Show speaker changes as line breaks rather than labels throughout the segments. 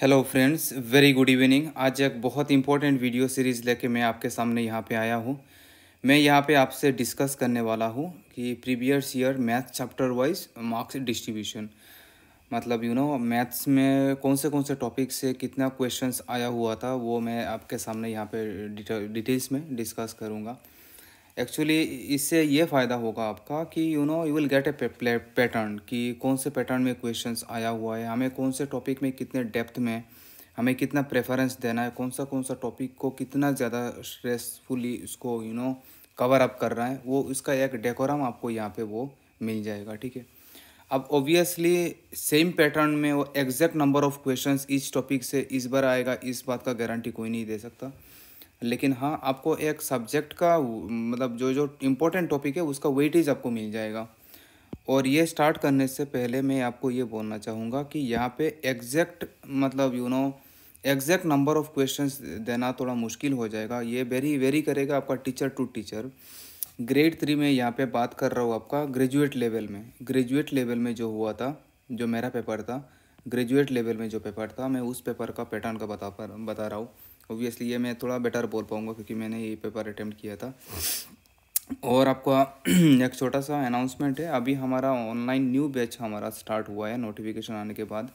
Hello friends, very good evening. आज एक बहुत इंपॉर्टेंट वीडियो सीरीज़ लेके मैं आपके सामने यहाँ पे आया हूँ। मैं यहाँ पे आपसे डिस्कस करने वाला हूँ कि previous year math chapter wise marks distribution, मतलब मैथ्स में कौन से टॉपिक से कितना क्वेश्चंस आया हुआ था वो मैं आपके सामने यहाँ पे डिटेल्स में डिस्कस करूँगा। एक्चुअली इससे ये फ़ायदा होगा आपका कि you will get A pattern कि कौन से पैटर्न में क्वेश्चंस आया हुआ है, हमें कौन से टॉपिक में कितने डेप्थ में हमें कितना प्रेफरेंस देना है, कौन सा टॉपिक को कितना ज़्यादा स्ट्रेसफुली उसको कवर अप कर रहा है, वो इसका एक डेकोरम आपको यहाँ पे वो मिल जाएगा। ठीक है। अब ऑब्वियसली सेम पैटर्न में वो एग्जैक्ट नंबर ऑफ क्वेश्चंस इस टॉपिक से इस बार आएगा, इस बात का गारंटी कोई नहीं दे सकता। लेकिन हाँ, आपको एक सब्जेक्ट का मतलब जो जो इम्पोर्टेंट टॉपिक है उसका वेटेज आपको मिल जाएगा। और ये स्टार्ट करने से पहले मैं आपको ये बोलना चाहूँगा कि यहाँ पे एग्जैक्ट मतलब एग्जैक्ट नंबर ऑफ क्वेश्चंस देना थोड़ा मुश्किल हो जाएगा। ये वेरी करेगा आपका टीचर टू टीचर। ग्रेड 3 में यहाँ पे बात कर रहा हूँ आपका ग्रेजुएट लेवल में जो हुआ था, जो मेरा पेपर था, ग्रेजुएट लेवल में जो पेपर था, मैं उस पेपर का पैटर्न का बता रहा हूँ। ऑब्वियसली ये मैं थोड़ा बेटर बोल पाऊँगा क्योंकि मैंने ये पेपर अटेम्प्ट किया था। और आपका एक छोटा सा अनाउंसमेंट है, अभी हमारा ऑनलाइन न्यू बैच हमारा स्टार्ट हुआ है नोटिफिकेशन आने के बाद।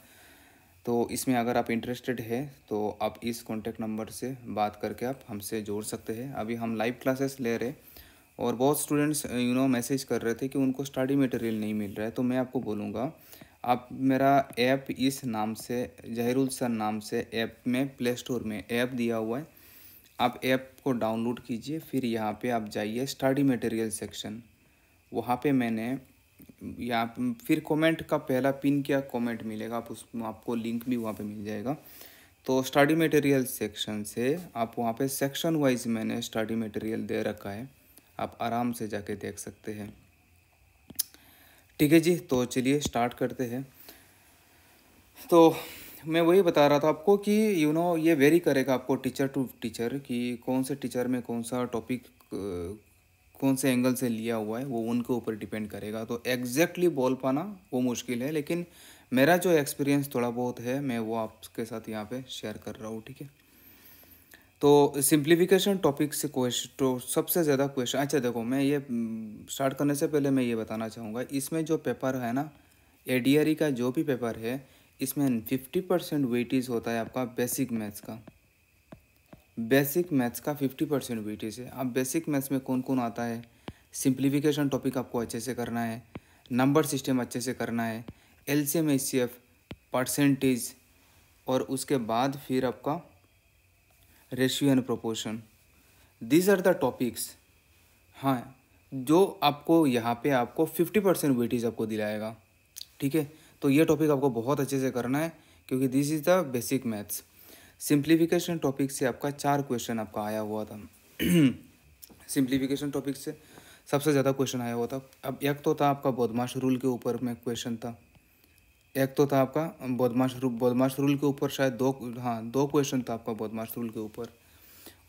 तो इसमें अगर आप इंटरेस्टेड है तो आप इस कॉन्टैक्ट नंबर से बात करके आप हमसे जोड़ सकते हैं। अभी हम लाइव क्लासेस ले रहे और बहुत स्टूडेंट्स मैसेज कर रहे थे कि उनको स्टडी मटेरियल नहीं मिल रहा है। तो मैं आपको बोलूँगा, आप मेरा ऐप इस नाम से, जहीरुल सर नाम से ऐप में प्ले स्टोर में ऐप दिया हुआ है, आप ऐप को डाउनलोड कीजिए। फिर यहाँ पे आप जाइए स्टडी मटेरियल सेक्शन, वहाँ पे मैंने यहाँ फिर कमेंट का पहला पिन किया कमेंट मिलेगा, आप उस आपको लिंक भी वहाँ पे मिल जाएगा। तो स्टडी मटेरियल सेक्शन से आप वहाँ पे सेक्शन वाइज मैंने स्टडी मटेरियल दे रखा है, आप आराम से जाके देख सकते हैं। ठीक है जी, तो चलिए स्टार्ट करते हैं। तो मैं वही बता रहा था आपको कि ये वेरी करेगा आपको टीचर टू टीचर कि कौन से टीचर में कौन सा टॉपिक कौन से एंगल से लिया हुआ है, वो उनके ऊपर डिपेंड करेगा। तो एग्जैक्टली बोल पाना वो मुश्किल है, लेकिन मेरा जो एक्सपीरियंस थोड़ा बहुत है मैं वो आपके साथ यहाँ पे शेयर कर रहा हूँ। ठीक है। तो सिंप्लीफिकेशन टॉपिक से क्वेश्चन तो सबसे ज़्यादा क्वेश्चन, अच्छा देखो, मैं ये स्टार्ट करने से पहले मैं ये बताना चाहूँगा, इसमें जो पेपर है ना, एडीआरई का जो भी पेपर है, इसमें 50% वेटेज होता है आपका बेसिक मैथ्स का। बेसिक मैथ्स का 50% वेटेज है। अब बेसिक मैथ्स में कौन कौन आता है, सिंप्लीफिकेशन टॉपिक आपको अच्छे से करना है, नंबर सिस्टम अच्छे से करना है, एलसीएम एचसीएफ, परसेंटेज, और उसके बाद फिर आपका ratio and proportion. These are the topics, हाँ, जो आपको यहाँ पे आपको 50% वेटेज आपको दिलाएगा। ठीक है। तो ये टॉपिक आपको बहुत अच्छे से करना है क्योंकि this is the basic maths. Simplification topic से आपका 4 क्वेश्चन आपका आया हुआ था। सिंप्लीफिकेशन टॉपिक से सबसे ज़्यादा क्वेश्चन आया हुआ था। अब एक तो था आपका बदमाश रूल के ऊपर में क्वेश्चन था, एक तो था आपका बदमाश रूल के ऊपर शायद दो क्वेश्चन था आपका बदमाश रूल के ऊपर।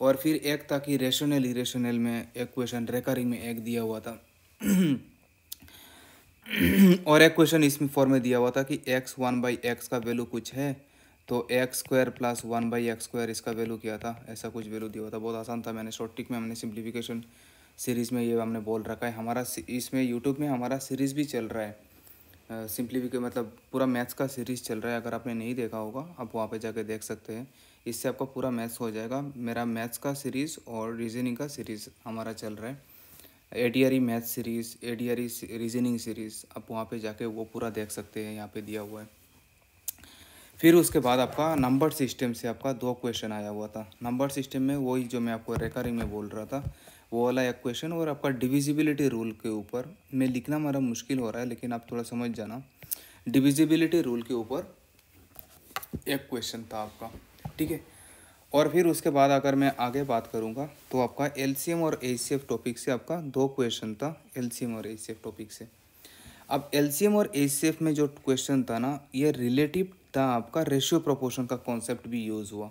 और फिर एक था कि रेशनल इरेशनल में एक क्वेश्चन, रेकरिंग में एक दिया हुआ था। और एक क्वेश्चन इसमें फॉर्म में दिया हुआ था कि x 1/x का वैल्यू कुछ है, तो x² + 1/x² इसका वैल्यू क्या था, ऐसा कुछ वैल्यू दिया हुआ था। बहुत आसान था। मैंने शॉर्ट ट्रिक में हमने सिंप्लीफिकेशन सीरीज़ में ये हमने बोल रखा है। हमारा इसमें यूट्यूब में हमारा सीरीज़ भी चल रहा है, सिंप्लीफिकेशन मतलब पूरा मैथ्स का सीरीज़ चल रहा है। अगर आपने नहीं देखा होगा आप वहाँ पे जाके देख सकते हैं, इससे आपका पूरा मैथ्स हो जाएगा। मेरा मैथ्स का सीरीज़ और रीजनिंग का सीरीज़ हमारा चल रहा है, एडीआरई मैथ सीरीज़, एडीआरई रीजनिंग सीरीज़, आप वहाँ पे जाके वो पूरा देख सकते हैं, यहाँ पे दिया हुआ है। फिर उसके बाद आपका नंबर सिस्टम से आपका 2 क्वेश्चन आया हुआ था। नंबर सिस्टम में वही जो मैं आपको रेकरिंग में बोल रहा था वो वाला एक क्वेश्चन, और आपका डिविजिबिलिटी रूल के ऊपर में लिखना मेरा मुश्किल हो रहा है, लेकिन आप थोड़ा समझ जाना। डिविजिबिलिटी रूल के ऊपर एक क्वेश्चन था आपका। ठीक है। और फिर उसके बाद अगर मैं आगे बात करूँगा तो आपका एलसीएम और एचसीएफ टॉपिक से आपका 2 क्वेश्चन था, एलसीएम और एचसीएफ टॉपिक से। अब एलसीएम और एचसीएफ में जो क्वेश्चन था ना, ये रिलेटिव था आपका रेशियो प्रोपोर्शन का कॉन्सेप्ट भी यूज़ हुआ।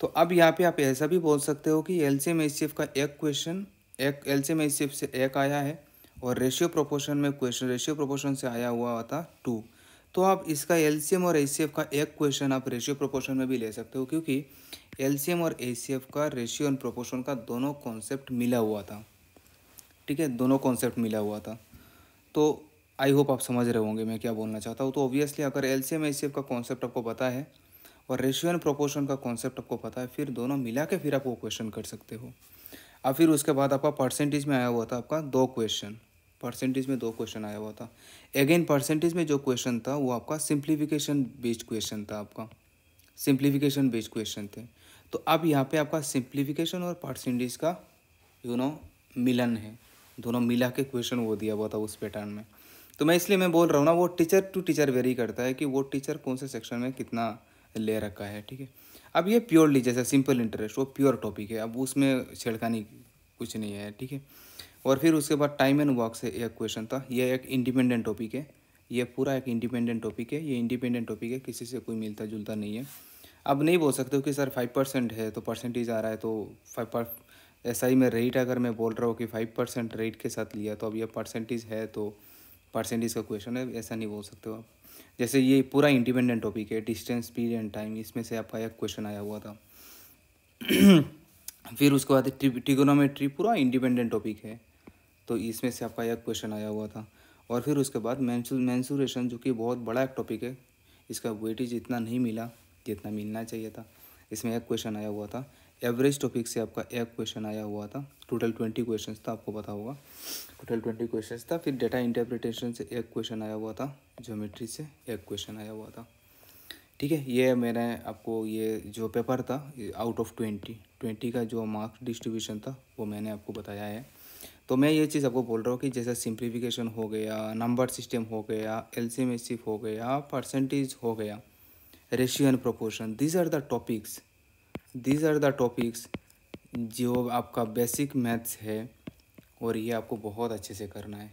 तो अब यहाँ पे आप ऐसा भी बोल सकते हो कि एलसीएम एचसीएफ का एक क्वेश्चन, एक एलसीएम एचसीएफ से एक आया है, और रेशियो प्रोपोर्शन में क्वेश्चन रेशियो प्रोपोर्शन से आया हुआ था 2। तो आप इसका एलसीएम और एचसीएफ का एक क्वेश्चन आप रेशियो प्रोपोर्शन में भी ले सकते हो, क्योंकि एलसीएम और एचसीएफ का रेशियो एंड प्रोपोर्शन का दोनों कॉन्सेप्ट मिला हुआ था। ठीक है, दोनों कॉन्सेप्ट मिला हुआ था। तो आई होप आप समझ रहे होंगे मैं क्या बोलना चाहता हूँ। तो ऑब्वियसली अगर एलसीएम एचसीएफ का कॉन्सेप्ट आपको पता है और रेशियो एंड प्रोपोर्शन का कॉन्सेप्ट आपको पता है, फिर दोनों मिला के फिर आप वो क्वेश्चन कर सकते हो। और फिर उसके बाद आपका परसेंटेज में आया हुआ था आपका 2 क्वेश्चन, परसेंटेज में 2 क्वेश्चन आया हुआ था। अगेन परसेंटेज में जो क्वेश्चन था वो आपका सिंप्लीफिकेशन बेस्ड क्वेश्चन था, आपका सिंप्लीफिकेशन बेस्ड क्वेश्चन थे। तो अब यहाँ पे आपका सिंप्लीफिकेशन और परसेंटेज का मिलन है, दोनों मिला के क्वेश्चन वो दिया हुआ था उस पैटर्न में। तो मैं इसलिए मैं बोल रहा हूँ ना, वो टीचर टू टीचर वेरी करता है कि वो टीचर कौन से सेक्शन में कितना ले रखा है। ठीक है, अब ये प्योरली जैसे सिंपल इंटरेस्ट वो प्योर टॉपिक है, अब उसमें छेड़खानी कुछ नहीं है। ठीक है, और फिर उसके बाद टाइम एंड वर्क से एक क्वेश्चन था, ये एक इंडिपेंडेंट टॉपिक है, ये पूरा एक इंडिपेंडेंट टॉपिक है, ये इंडिपेंडेंट टॉपिक है, किसी से कोई मिलता जुलता नहीं है। अब नहीं बोल सकते हो कि सर 5% है तो परसेंटेज आ रहा है, तो 5 ऐसा ही मैं रेट अगर मैं बोल रहा हूँ कि 5% रेट के साथ लिया तो अब ये परसेंटेज है तो परसेंटेज का क्वेश्चन है, ऐसा नहीं बोल सकते हो आप। जैसे ये पूरा इंडिपेंडेंट टॉपिक है, डिस्टेंस, स्पीड एंड टाइम, इसमें से आपका एक क्वेश्चन आया हुआ था। फिर उसके बाद ट्रिगोनोमेट्री पूरा इंडिपेंडेंट टॉपिक है, तो इसमें से आपका एक क्वेश्चन आया हुआ था। और फिर उसके बाद मेंसुरेशन, जो कि बहुत बड़ा एक टॉपिक है, इसका वेटेज इतना नहीं मिला जितना मिलना चाहिए था, इसमें एक क्वेश्चन आया हुआ था। एवरेज टॉपिक से आपका एक क्वेश्चन आया हुआ था, टोटल 20 क्वेश्चन था, आपको पता होगा टोटल 20 क्वेश्चन था। फिर डेटा इंटरप्रिटेशन से एक क्वेश्चन आया हुआ था, ज्योमेट्री से एक क्वेश्चन आया हुआ था। ठीक है, ये मैंने आपको ये जो पेपर था आउट ऑफ 20 का जो मार्क्स डिस्ट्रीब्यूशन था वो मैंने आपको बताया है। तो मैं ये चीज़ आपको बोल रहा हूँ कि जैसे सिंप्लीफिकेशन हो गया, नंबर सिस्टम हो गया, एलसीएम एचसीएफ हो गया, परसेंटेज हो गया, ratio and proportion, these are the topics जो आपका बेसिक मैथ्स है, और ये आपको बहुत अच्छे से करना है।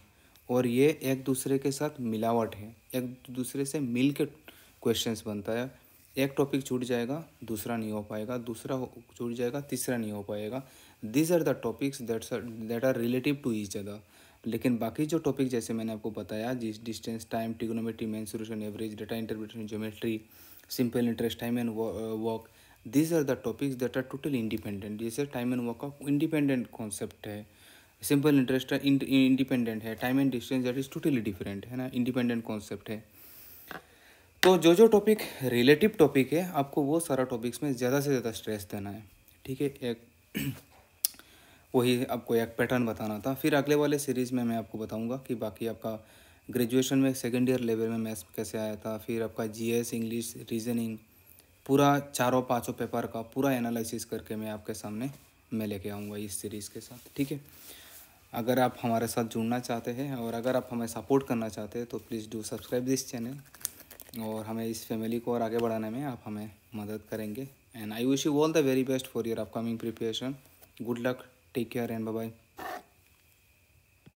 और ये एक दूसरे के साथ मिलावट है, एक दूसरे से मिल के क्वेश्चंस बनता है। एक टॉपिक छूट जाएगा दूसरा नहीं हो पाएगा, दूसरा छूट जाएगा तीसरा नहीं हो पाएगा। This are the topics that are relative to each other. लेकिन बाकी जो टॉपिक जैसे मैंने आपको बताया, जिस distance, time, trigonometry, mensuration, average, data interpretation, geometry, simple interest, time and work, this are the topics that are totally independent. जैसे time and work का इंडिपेंडेंट कॉन्सेप्ट है, सिंपल इंटरेस्ट इंडिपेंडेंट है, time and distance that is totally different है ना, independent concept है। तो जो topic relative topic है, आपको वो सारा टॉपिक्स में ज़्यादा से ज़्यादा स्ट्रेस देना है। ठीक है, एक वही आपको एक पैटर्न बताना था। फिर अगले वाले सीरीज़ में मैं आपको बताऊंगा कि बाकी आपका ग्रेजुएशन में सेकेंड ईयर लेवल में मैथ्स कैसे आया था, फिर आपका जीएस, इंग्लिश, रीजनिंग, पूरा 4-5 पेपर का पूरा एनालिसिस करके मैं आपके सामने मैं लेके आऊँगा इस सीरीज़ के साथ। ठीक है, अगर आप हमारे साथ जुड़ना चाहते हैं और अगर आप हमें सपोर्ट करना चाहते हैं तो please do subscribe this channel, और हमें इस फैमिली को और आगे बढ़ाने में आप हमें मदद करेंगे। And I wish you all the very best for your upcoming preparation. Good luck, take care and bye bye.